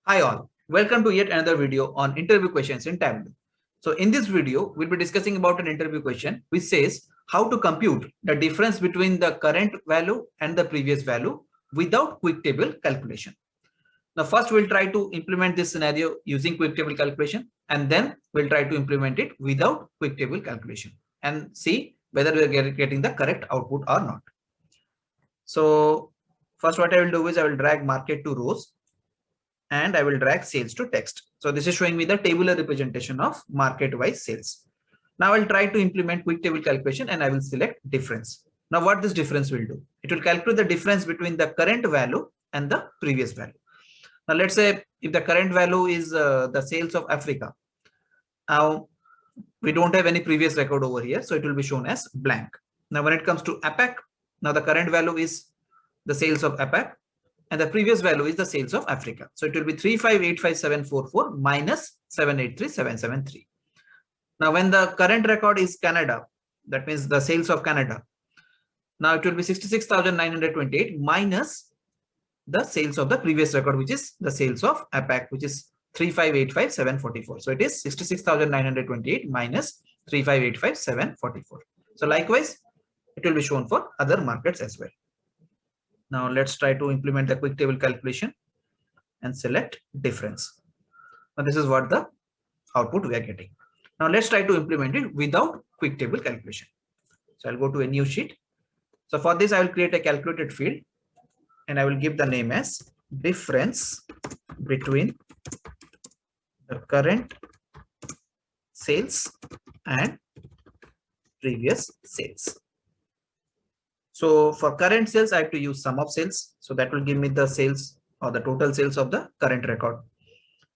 Hi all, welcome to yet another video on interview questions in Tableau. So in this video, we'll be discussing about an interview question which says how to compute the difference between the current value and the previous value without quick table calculation. Now first we'll try to implement this scenario using quick table calculation, and then we'll try to implement it without quick table calculation and see whether we are getting the correct output or not. So first what I will do is I will drag market to rows and I will drag sales to text. So this is showing me the tabular representation of market wise sales. Now I'll try to implement quick table calculation and I will select difference. Now what this difference will do? It will calculate the difference between the current value and the previous value. Now let's say if the current value is the sales of Africa. Now we don't have any previous record over here, so it will be shown as blank. Now when it comes to APAC, now the current value is the sales of APAC and the previous value is the sales of Africa. So it will be 3585744 minus 783773. Now when the current record is Canada, that means the sales of Canada. Now it will be 66,928 minus the sales of the previous record, which is the sales of APAC, which is 3585744. So it is 66,928 minus 3585744. So likewise, it will be shown for other markets as well. Now let's try to implement the quick table calculation and select difference. Now this is what the output we are getting. Now let's try to implement it without quick table calculation. So I'll go to a new sheet. So for this, I will create a calculated field and I will give the name as difference between the current sales and previous sales. So for current sales, I have to use sum of sales. So that will give me the sales or the total sales of the current record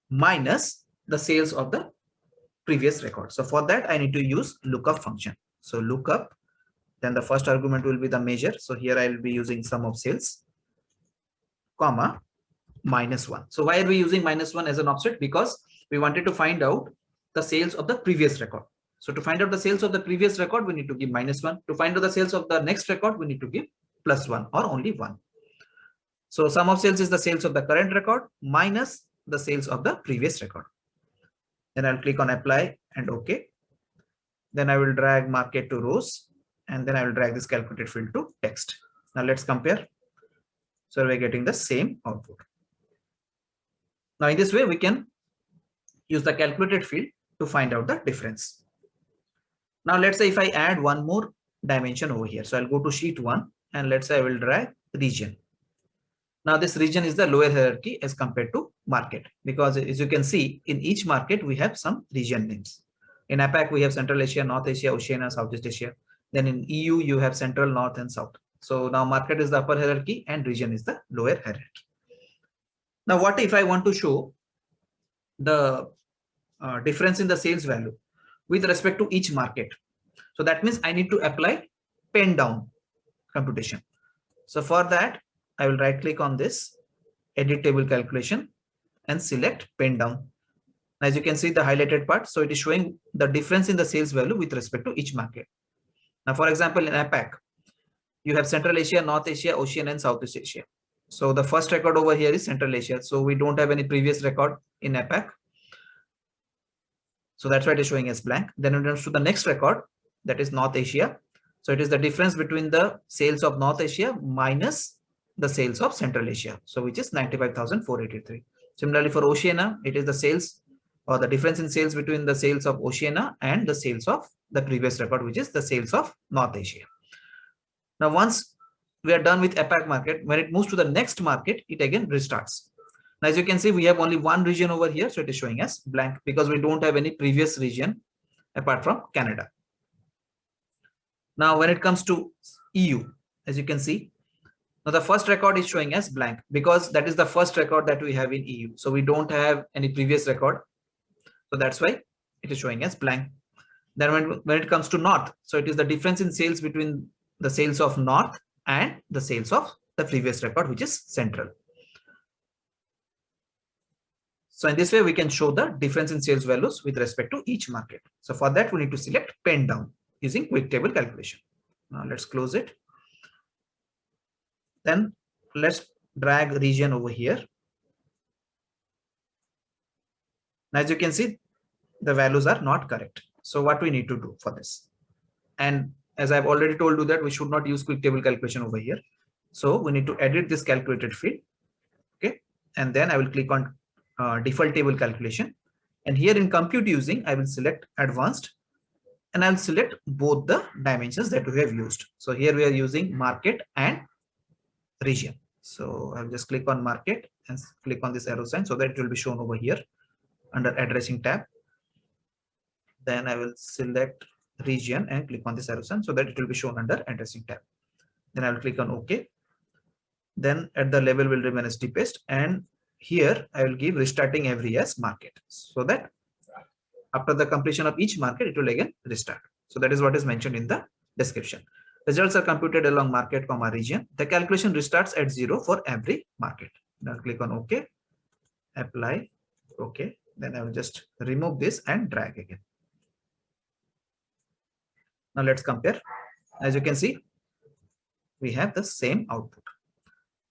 minus the sales of the previous record. So for that, I need to use lookup function. So lookup, then the first argument will be the measure. So here I will be using sum of sales, comma, -1. So why are we using -1 as an offset? Because we wanted to find out the sales of the previous record. So to find out the sales of the previous record, we need to give -1. To find out the sales of the next record, we need to give +1 or only 1. So sum of sales is the sales of the current record minus the sales of the previous record. Then I'll click on apply and OK. Then I will drag market to rows and then I will drag this calculated field to text. Now let's compare. So we're getting the same output. Now in this way, we can use the calculated field to find out the difference. Now let's say if I add one more dimension over here. So I'll go to sheet 1 and let's say I will drag region. Now this region is the lower hierarchy as compared to market, because as you can see in each market we have some region names. In APAC we have Central Asia, North Asia, Oceania, Southeast Asia. Then in EU you have Central, North and South. So now market is the upper hierarchy and region is the lower hierarchy. Now what if I want to show the difference in the sales value with respect to each market? So that means I need to apply pane down computation. So for that, I will right click on this edit table calculation and select pane down. As you can see the highlighted part, so it is showing the difference in the sales value with respect to each market. Now for example, in APAC, you have Central Asia, North Asia, Oceania and Southeast Asia. So the first record over here is Central Asia. So we don't have any previous record in APAC. So that's why it is showing as blank. Then it comes to the next record, that is North Asia. So it is the difference between the sales of North Asia minus the sales of Central Asia. So which is 95,483. Similarly for Oceania, it is the sales or the difference in sales between the sales of Oceania and the sales of the previous record, which is the sales of North Asia. Now once we are done with APAC market, when it moves to the next market, it again restarts. Now, as you can see, we have only one region over here. So it is showing as blank because we don't have any previous region apart from Canada. Now, when it comes to EU, as you can see, now the first record is showing as blank because that is the first record that we have in EU. So we don't have any previous record. So that's why it is showing as blank. Then when it comes to North, so it is the difference in sales between the sales of North and the sales of the previous record, which is Central. So in this way, we can show the difference in sales values with respect to each market. So for that, we need to select pane down using quick table calculation. Now let's close it. Then let's drag region over here Now, as you can see, the values are not correct. So what we need to do for this? And as I've already told you that we should not use quick table calculation over here. So we need to edit this calculated field. Okay. And then I will click on default table calculation. And here in compute using, I will select advanced and I'll select both the dimensions that we have used. So here we are using market and region. So I'll just click on market and click on this arrow sign so that it will be shown over here under addressing tab. Then I will select region and click on this arrow sign so that it will be shown under addressing tab. Then I will click on OK. Then at the level will remain as deepest, and here I will give restarting every as market so that after the completion of each market it will again restart. So that is what is mentioned in the description. Results are computed along market comma region. The calculation restarts at 0 for every market. Now click on OK, apply, OK. Then I will just remove this and drag again. Now let's compare. As you can see, we have the same output.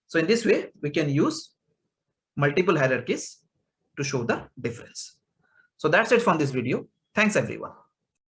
So in this way, we can use multiple hierarchies to show the difference. So that's it from this video. Thanks everyone.